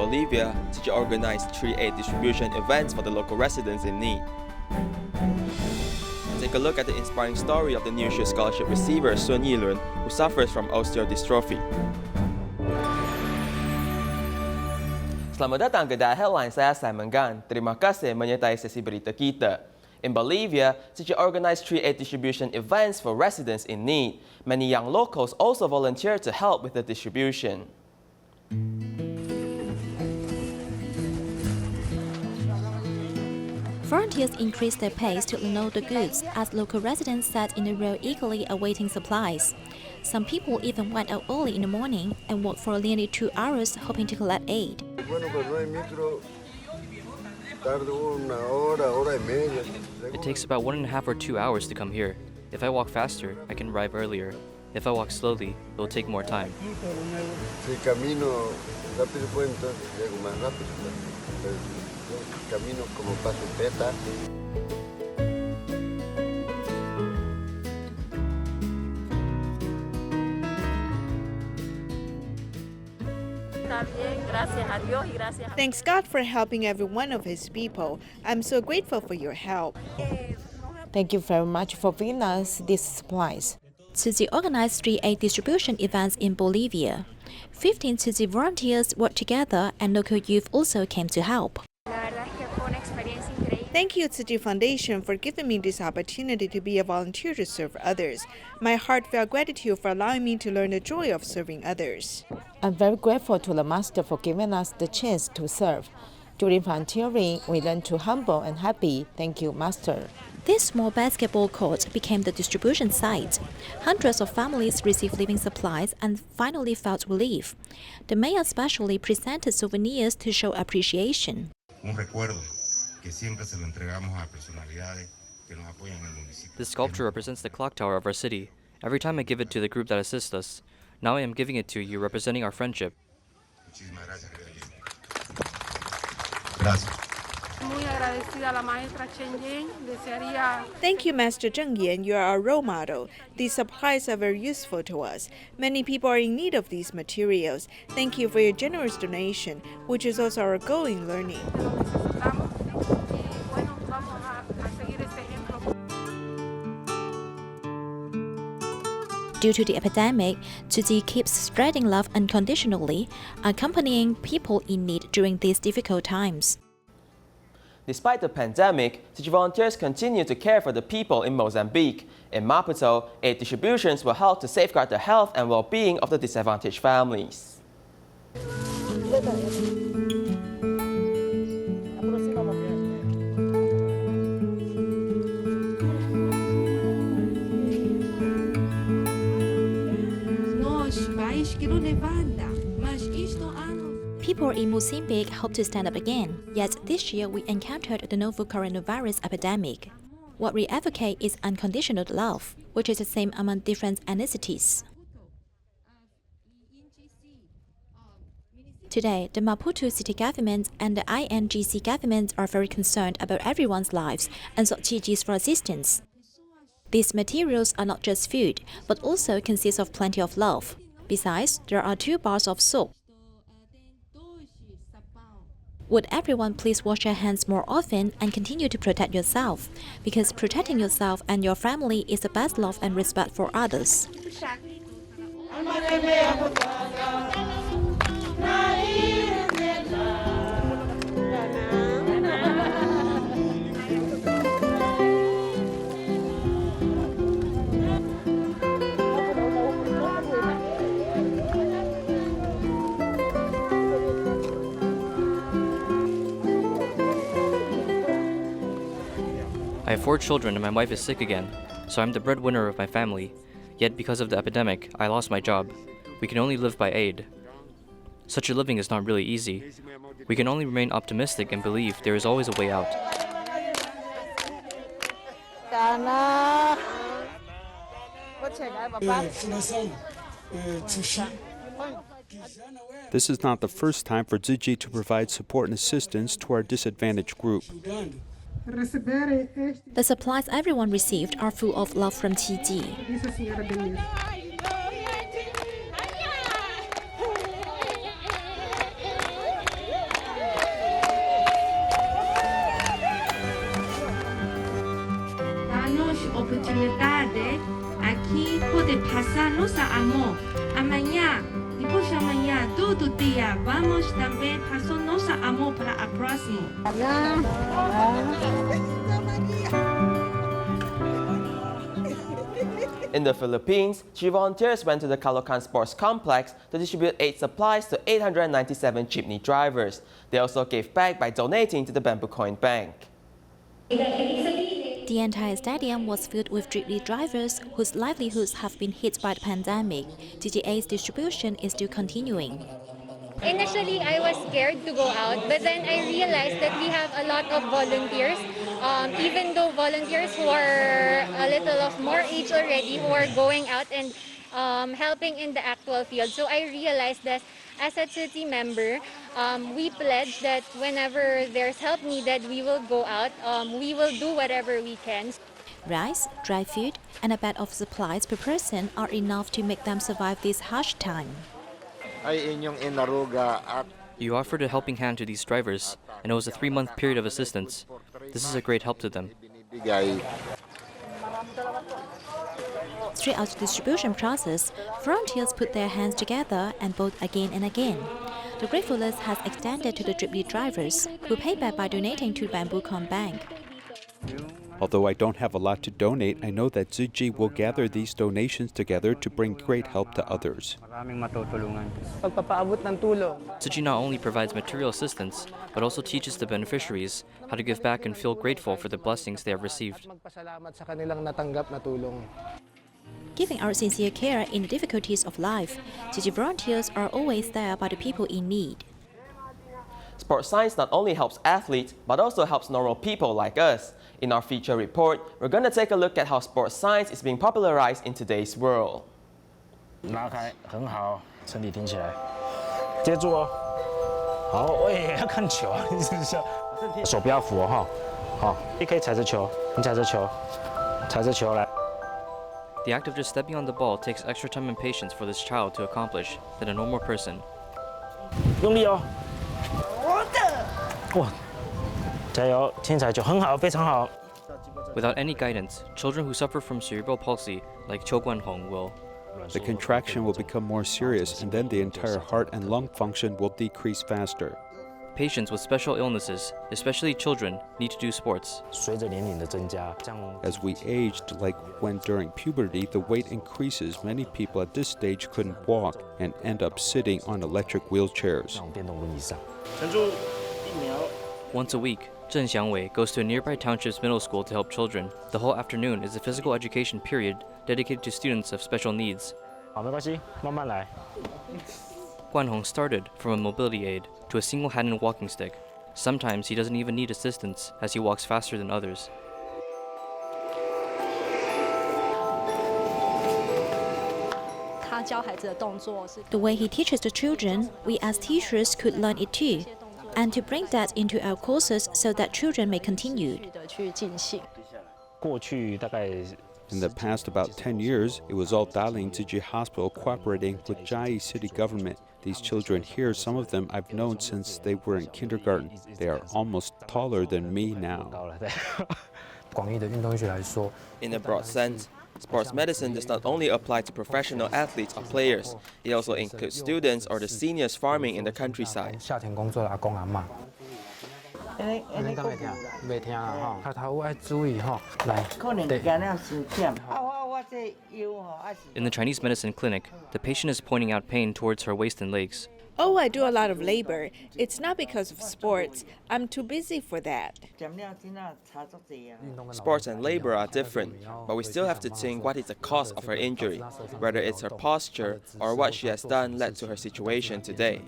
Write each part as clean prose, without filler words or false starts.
Bolivia, Tzu Chi organized 3 aid distribution events for the local residents in need. Take a look at the inspiring story of the New Shoe Scholarship receiver Sun Yilun, who suffers from osteodystrophy. Selamat datang ke Headline, saya Simon Gan. Terima kasih menyertai sesi berita kita. In Bolivia, Tzu Chi organized 3 aid distribution events for residents in need. Many young locals also volunteered to help with the distribution. Volunteers increased their pace to unload the goods as local residents sat in a row eagerly awaiting supplies. Some people even went out early in the morning and walked for nearly 2 hours hoping to collect aid. It takes about 1.5 or 2 hours to come here. If I walk faster, I can arrive earlier. If I walk slowly, it will take more time. Thanks God for helping every one of His people. I'm so grateful for your help. Thank you very much for bringing us these supplies. Tzu Chi organized 3 aid distribution events in Bolivia. 15 Tzu Chi volunteers worked together and local youth also came to help. Thank you, Tzu Chi Foundation, for giving me this opportunity to be a volunteer to serve others. My heartfelt gratitude for allowing me to learn the joy of serving others. I'm very grateful to the Master for giving us the chance to serve. During volunteering, we learned to humble and happy. Thank you, Master. This small basketball court became the distribution site. Hundreds of families received living supplies and finally felt relief. The mayor specially presented souvenirs to show appreciation. This sculpture represents the clock tower of our city. Every time I give it to the group that assists us, now I am giving it to you representing our friendship. Thank you, Master Zheng Yan. You are our role model. These supplies are very useful to us. Many people are in need of these materials. Thank you for your generous donation, which is also our goal in learning. Due to the epidemic, Tzu Chi keeps spreading love unconditionally, accompanying people in need during these difficult times. Despite the pandemic, Tzu Chi volunteers continue to care for the people in Mozambique. In Maputo, aid distributions were held to safeguard the health and well-being of the disadvantaged families. People in Mozambique hope to stand up again, yet this year we encountered the novel coronavirus epidemic. What we advocate is unconditional love, which is the same among different ethnicities. Today, the Maputo city government and the INGC government are very concerned about everyone's lives and sought Chi's for assistance. These materials are not just food, but also consist of plenty of love. Besides, there are 2 bars of soap. Would everyone please wash your hands more often and continue to protect yourself? Because protecting yourself and your family is the best love and respect for others. I have 4 children and my wife is sick again, so I'm the breadwinner of my family. Yet because of the epidemic, I lost my job. We can only live by aid. Such a living is not really easy. We can only remain optimistic and believe there is always a way out. This is not the first time for Tzu Chi to provide support and assistance to our disadvantaged group. The supplies everyone received are full of love from Tzu Chi. nós também passamos nosso amor para a próxima. In the Philippines, Tzu volunteers went to the Caloocan Sports Complex to distribute aid supplies to 897 jeepney drivers. They also gave back by donating to the Bamboo Coin Bank. The entire stadium was filled with jeepney drivers whose livelihoods have been hit by the pandemic. Tzu Chi aid's distribution is still continuing. Initially, I was scared to go out, but then I realized that we have a lot of volunteers, even though volunteers who are a little of more age already, who are going out and helping in the actual field. So I realized that as a Tzu Chi member, we pledge that whenever there's help needed, we will go out, we will do whatever we can. Rice, dry food, and a bag of supplies per person are enough to make them survive this harsh time. You offered a helping hand to these drivers, and it was a 3-month period of assistance. This is a great help to them. Throughout the distribution process, volunteers put their hands together and vote again and again. The gratefulness has extended to the jeepney drivers, who pay back by donating to Bamboo Coin Bank. Although I don't have a lot to donate, I know that Tzu Chi will gather these donations together to bring great help to others. Tzu Chi not only provides material assistance, but also teaches the beneficiaries how to give back and feel grateful for the blessings they have received. Giving our sincere care in the difficulties of life, Tzu Chi volunteers are always there by the people in need. Sports science not only helps athletes, but also helps normal people like us. In our feature report, we're going to take a look at how sports science is being popularized in today's world. 拉开，很好，身体挺起来，接住哦。好，喂，要看球啊，你是不是？手不要扶哦，哈。好，你可以踩着球，你踩着球，踩着球来。 The act of just stepping on the ball takes extra time and patience for this child to accomplish than a normal person. 用力哦。哇，加油，轻踩球，很好，非常好。 Without any guidance, children who suffer from cerebral palsy, like Cho Guan-hong, will. The contraction will become more serious, and then the entire heart and lung function will decrease faster. Patients with special illnesses, especially children, need to do sports. 随着年龄的增加，这样 As we aged, like when during puberty, the weight increases. Many people at this stage couldn't walk and end up sitting on electric wheelchairs. 那种电动轮椅上。 Once a week, Zheng Xiangwei goes to a nearby township's middle school to help children. The whole afternoon is a physical education period dedicated to students of special needs. 好，没关系，慢慢来。 Guanhong started from a mobility aid to a single-handed walking stick. Sometimes he doesn't even need assistance, as he walks faster than others. The way he teaches the children, we as teachers could learn it too, and to bring that into our courses so that children may continue. 过去大概 In the past about 10 years, it was all Daling Tzu Chi Hospital cooperating with Chiayi City government. These children here, some of them I've known since they were in kindergarten. They are almost taller than me now. 广义的运动医学来说， In a broad sense, sports medicine does not only apply to professional athletes or players, it also includes students or the seniors farming in the countryside. 夏天工作的阿公阿嬷。你敢会听？袂听啊吼，头要注意吼。来，In the Chinese medicine clinic, the patient is pointing out pain towards her waist and legs. Oh, I do a lot of labor. It's not because of sports. I'm too busy for that. Sports and labor are different, but we still have to think what is the cause of her injury, whether it's her posture or what she has done led to her situation today.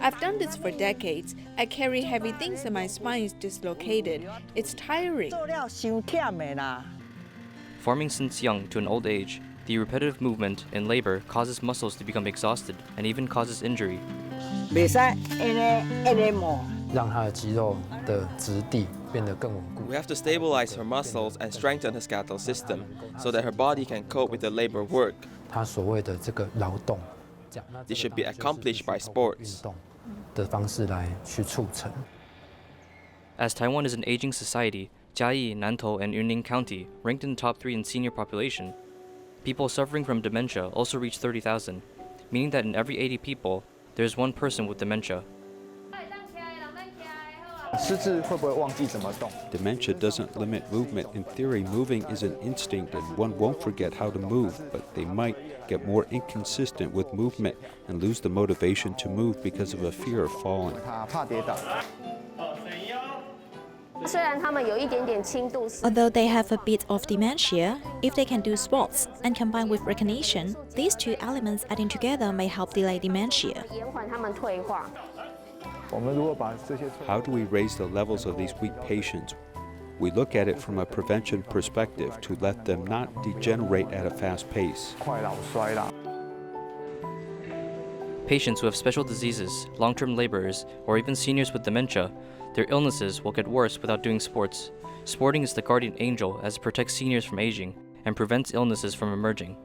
I've done this for decades. I carry heavy things and my spine is dislocated. It's tiring. Farming since young to an old age, the repetitive movement in labor causes muscles to become exhausted and even causes injury. 让她的肌肉的质地变得更稳固。 We have to stabilize her muscles and strengthen her skeletal system so that her body can cope with the labor work. 她所谓的这个劳动， This should be accomplished by sports. 的方式来去促成。 As Taiwan is an aging society, Jiayi, Nantou, and Yunning County ranked in the top 3 in senior population. People suffering from dementia also reached 30,000, meaning that in every 80 people, there is one person with dementia. Dementia doesn't limit movement. In theory, moving is an instinct and one won't forget how to move, but they might get more inconsistent with movement and lose the motivation to move because of a fear of falling. Although they have a bit of dementia, if they can do sports and combine with recognition, these two elements adding together may help delay dementia. How do we raise the levels of these weak patients? We look at it from a prevention perspective to let them not degenerate at a fast pace. Patients who have special diseases, long-term laborers, or even seniors with dementia, their illnesses will get worse without doing sports. Sporting is the guardian angel as it protects seniors from aging and prevents illnesses from emerging.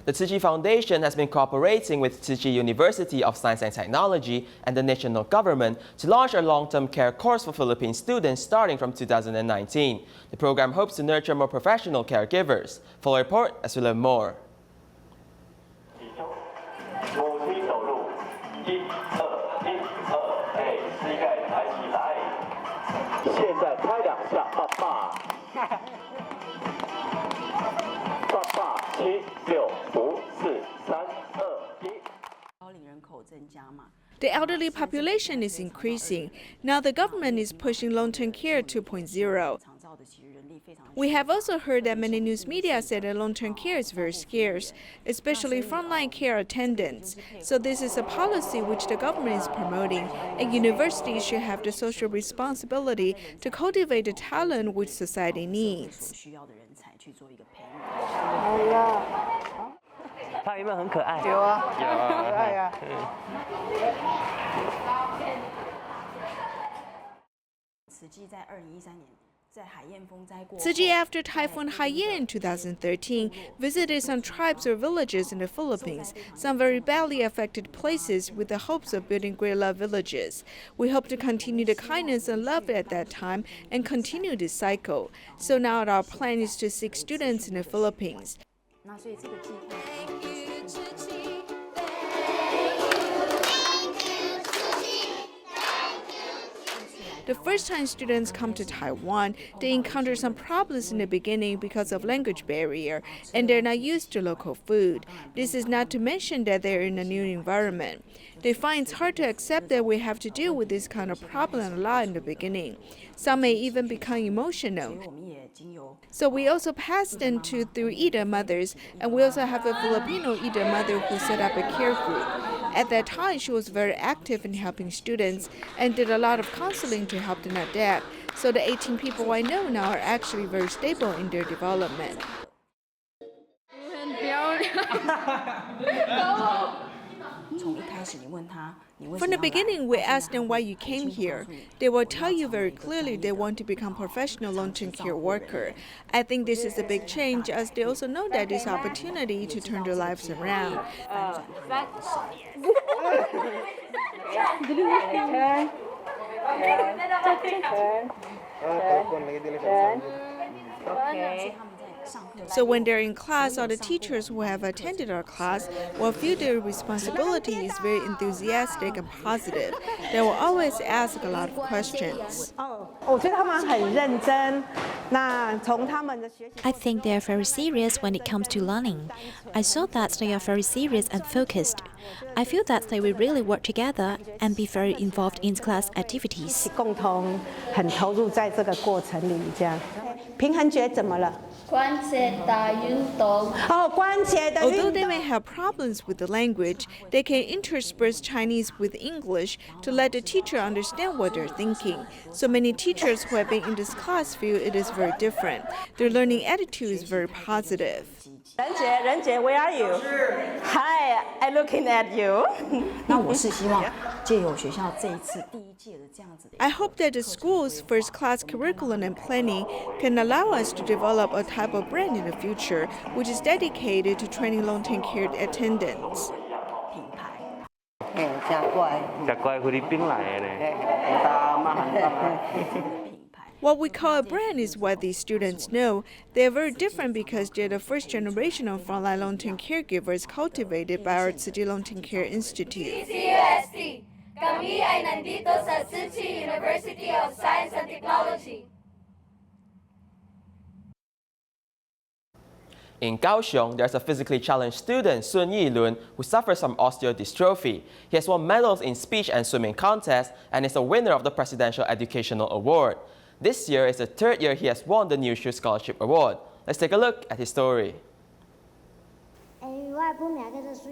The Tzu Chi Foundation has been cooperating with Tzu Chi University of Science and Technology and the national government to launch a long-term care course for Philippine students starting from 2019. The program hopes to nurture more professional caregivers. Full report as we learn more. The elderly population is increasing. Now the government is pushing long-term care 2.0. We have also heard that many news media said that long-term care is very scarce, especially frontline care attendants. So this is a policy which the government is promoting, and universities should have the social responsibility to cultivate the talent which society needs. 他有没有很可爱？有啊，有啊，可爱呀。Tzu Chi, after Typhoon Haiyan in 2013, visited some tribes or villages in the Philippines, some very badly affected places, with the hopes of building great love villages. We hope to continue the kindness and love at that time and continue this cycle. So now our plan is to seek students in the Philippines. The first time students come to Taiwan, they encounter some problems in the beginning because of language barrier, and they're not used to local food. This is not to mention that they're in a new environment. They find it's hard to accept that we have to deal with this kind of problem a lot in the beginning. Some may even become emotional. So we also pass them through Ida mothers, and we also have a Filipino Ida mother who set up a care group. At that time, she was very active in helping students and did a lot of counseling to help them adapt. So the 18 people I know now are actually very stable in their development. From the beginning, we asked them why you came here. They will tell you very clearly they want to become professional long-term care worker. I think this is a big change, as they also know that this opportunity to turn their lives around. So when they're in class, all the teachers who have attended our class will feel their responsibility is very enthusiastic and positive. They will always ask a lot of questions. I think they are very serious when it comes to learning. I saw that they are very serious and focused. I feel that they will really work together and be very involved in class activities. Although they may have problems with the language, they can intersperse Chinese with English to let the teacher understand what they're thinking. So many teachers who have been in this class feel it is very different. Their learning attitude is very positive. 任姐, where are you? Hi, I'm looking at you. I hope that the school's first-class curriculum and planning can allow us to develop a type of brand in the future, which is dedicated to training long-term care attendants. 真乖，菲律賓來的呢。What we call a brand is what these students know. They are very different because they're the first generation of frontline long-term caregivers cultivated by our Tzu Chi Long-Term Care Institute. TCUST, kami ay nandito sa Tzu Chi University of Science and Technology. In Kaohsiung, there's a physically challenged student, Sun Yilun, who suffers from osteodystrophy. He has won medals in speech and swimming contests and is a winner of the Presidential Educational Award. This year is the third year he has won the New Shoe Scholarship Award. Let's take a look at his story.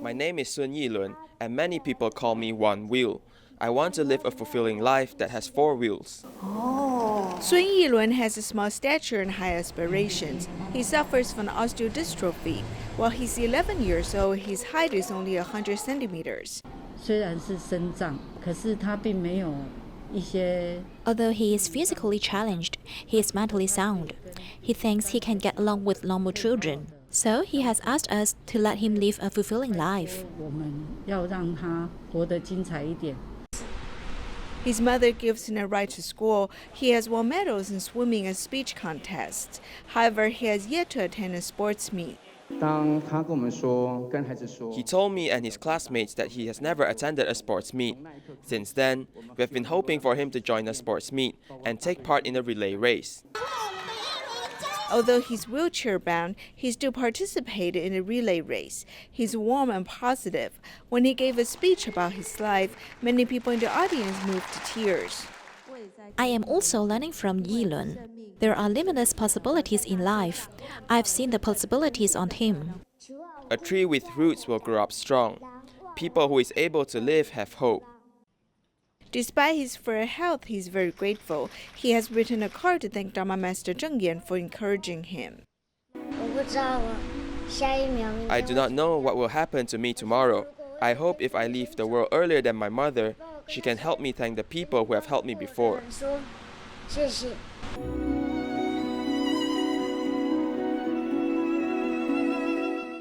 My name is Sun Yilun, and many people call me One Wheel. I want to live a fulfilling life that has 4 wheels. Sun Yilun has a small stature and high aspirations. He suffers from osteodystrophy. While he's 11 years old, his height is only 100 centimeters. Although he is physically challenged, he is mentally sound. He thinks he can get along with normal children. So he has asked us to let him live a fulfilling life. His mother gives him a ride to school. He has won medals in swimming and speech contests. However, he has yet to attend a sports meet. He told me and his classmates that he has never attended a sports meet. Since then, we have been hoping for him to join a sports meet and take part in a relay race. Although he's wheelchair-bound, he still participated in a relay race. He's warm and positive. When he gave a speech about his life, many people in the audience moved to tears. I am also learning from Yilun. There are limitless possibilities in life. I've seen the possibilities on him. A tree with roots will grow up strong. People who is able to live have hope. Despite his frail health, he's very grateful. He has written a card to thank Dharma Master Zheng Yan for encouraging him. I do not know what will happen to me tomorrow. I hope if I leave the world earlier than my mother, she can help me thank the people who have helped me before.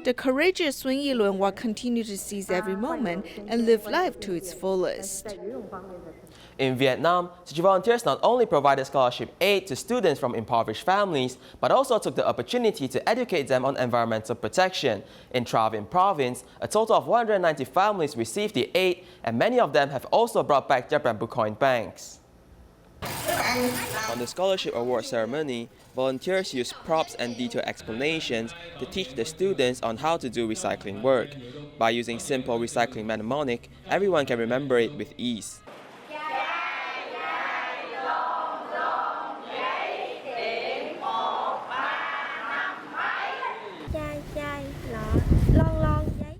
The courageous Sun Yilun will continue to seize every moment and live life to its fullest. In Vietnam, Tzu Chi volunteers not only provided scholarship aid to students from impoverished families, but also took the opportunity to educate them on environmental protection. In Tra Vinh province, a total of 190 families received the aid, and many of them have also brought back their bamboo coin banks. On the scholarship award ceremony, volunteers used props and detailed explanations to teach the students on how to do recycling work. By using simple recycling mnemonic, everyone can remember it with ease.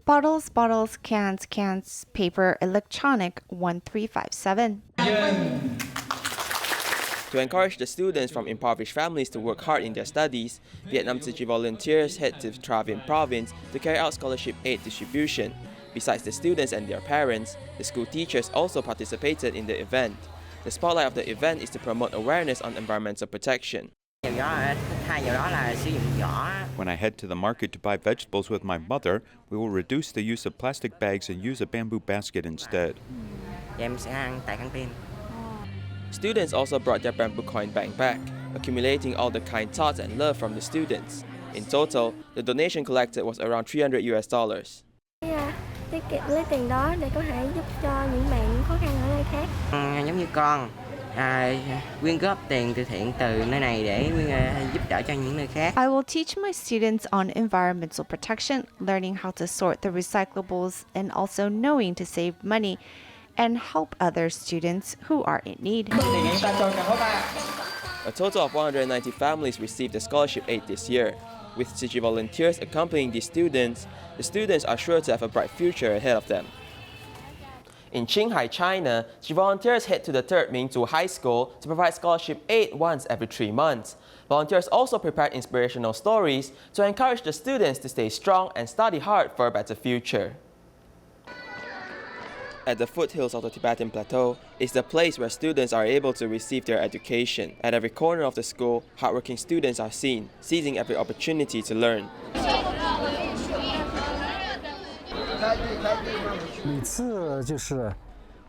Bottles, bottles, cans, cans, paper, electronic, 1357. To encourage the students from impoverished families to work hard in their studies, Vietnam Tzu Chi volunteers head to Tra Vinh province to carry out scholarship aid distribution. Besides the students and their parents, the school teachers also participated in the event. The spotlight of the event is to promote awareness on environmental protection. When I head to the market to buy vegetables with my mother, we will reduce the use of plastic bags and use a bamboo basket instead. Students also brought their bamboo coin bank back, accumulating all the kind thoughts and love from the students. In total, the donation collected was around $300 US. Tiết kiệm lấy tiền đó để có thể giúp cho những bạn khó khăn ở nơi khác. Giống như con quyên góp tiền từ thiện từ nơi này để giúp đỡ cho những nơi khác. I will teach my students on environmental protection, learning how to sort the recyclables and also knowing to save money and help other students who are in need. A total of 190 families received the scholarship aid this year. With Tzu Chi volunteers accompanying the students are sure to have a bright future ahead of them. In Qinghai, China, Tzu Chi volunteers head to the 3rd Mingzhu High School to provide scholarship aid once every 3 months. Volunteers also prepared inspirational stories to encourage the students to stay strong and study hard for a better future. At the foothills of the Tibetan Plateau is the place where students are able to receive their education. At every corner of the school, hardworking students are seen, seizing every opportunity to learn.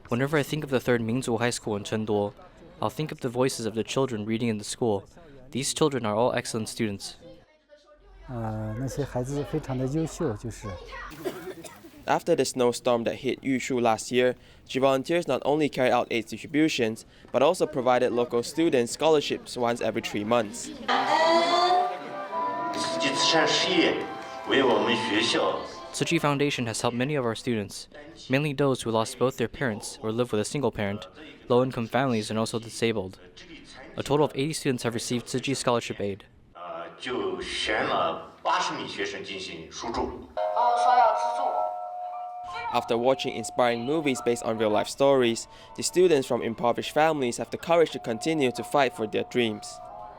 Whenever I think of the 3rd Mingzhu High School in Chengdu, I'll think of the voices of the children reading in the school. These children are all excellent students. 那些孩子非常的优秀，就是。 After the snowstorm that hit Yushu last year, Tzu Chi volunteers not only carried out aid distributions, but also provided local students scholarships once every 3 months. Tzu Chi Foundation has helped many of our students, mainly those who lost both their parents or live with a single parent, low-income families, and also disabled. A total of 80 students have received Tzu Chi scholarship aid. After watching inspiring movies based on real-life stories, the students from impoverished families have the courage to continue to fight for their dreams.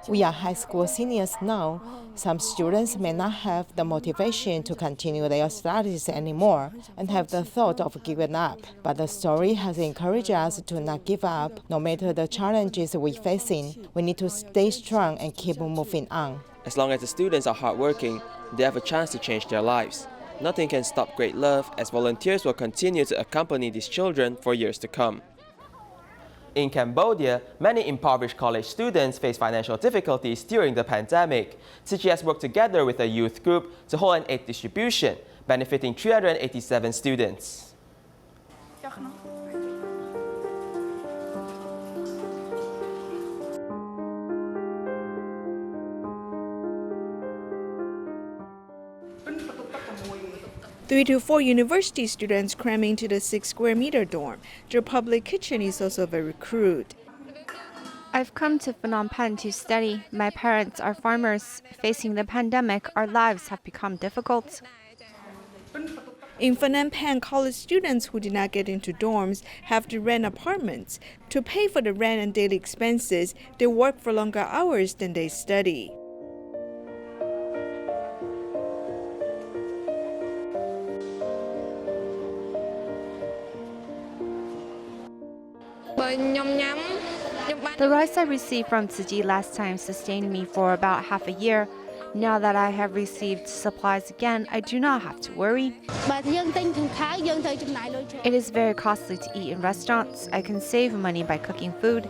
We are high school seniors now. Some students may not have the motivation to continue their studies anymore and have the thought of giving up. But the story has encouraged us to not give up. No matter the challenges we're facing, we need to stay strong and keep moving on. As long as the students are hardworking, they have a chance to change their lives. Nothing can stop great love, as volunteers will continue to accompany these children for years to come. In Cambodia, many impoverished college students face financial difficulties during the pandemic. Tzu Chi has worked together with a youth group to hold an aid distribution, benefiting 387 students. Three to four university students cram into the 6-square-meter dorm. Their public kitchen is also very crude. I've come to Phnom Penh to study. My parents are farmers. Facing the pandemic, our lives have become difficult. In Phnom Penh, college students who did not get into dorms have to rent apartments. To pay for the rent and daily expenses, they work for longer hours than they study. The rice I received from Tzu Chi last time sustained me for about half a year. Now that I have received supplies again, I do not have to worry. It is very costly to eat in restaurants. I can save money by cooking food.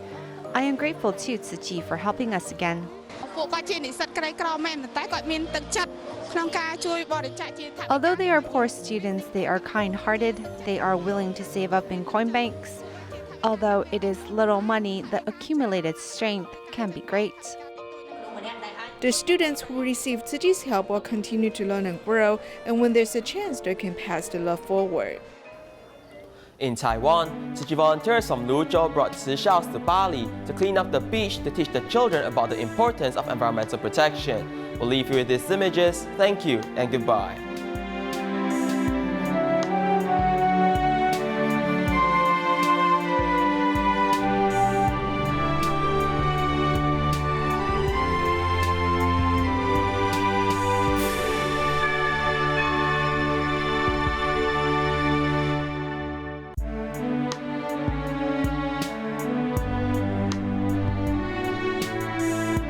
I am grateful to Tzu Chi for helping us again. Although they are poor students, they are kind-hearted. They are willing to save up in coin banks. Although it is little money, the accumulated strength can be great. The students who receive Tzu Chi's help will continue to learn and grow, and when there's a chance, they can pass the love forward. In Taiwan, Tzu Chi volunteers from Luzhou brought Tzu Shells to Bali to clean up the beach to teach the children about the importance of environmental protection. We'll leave you with these images. Thank you and goodbye.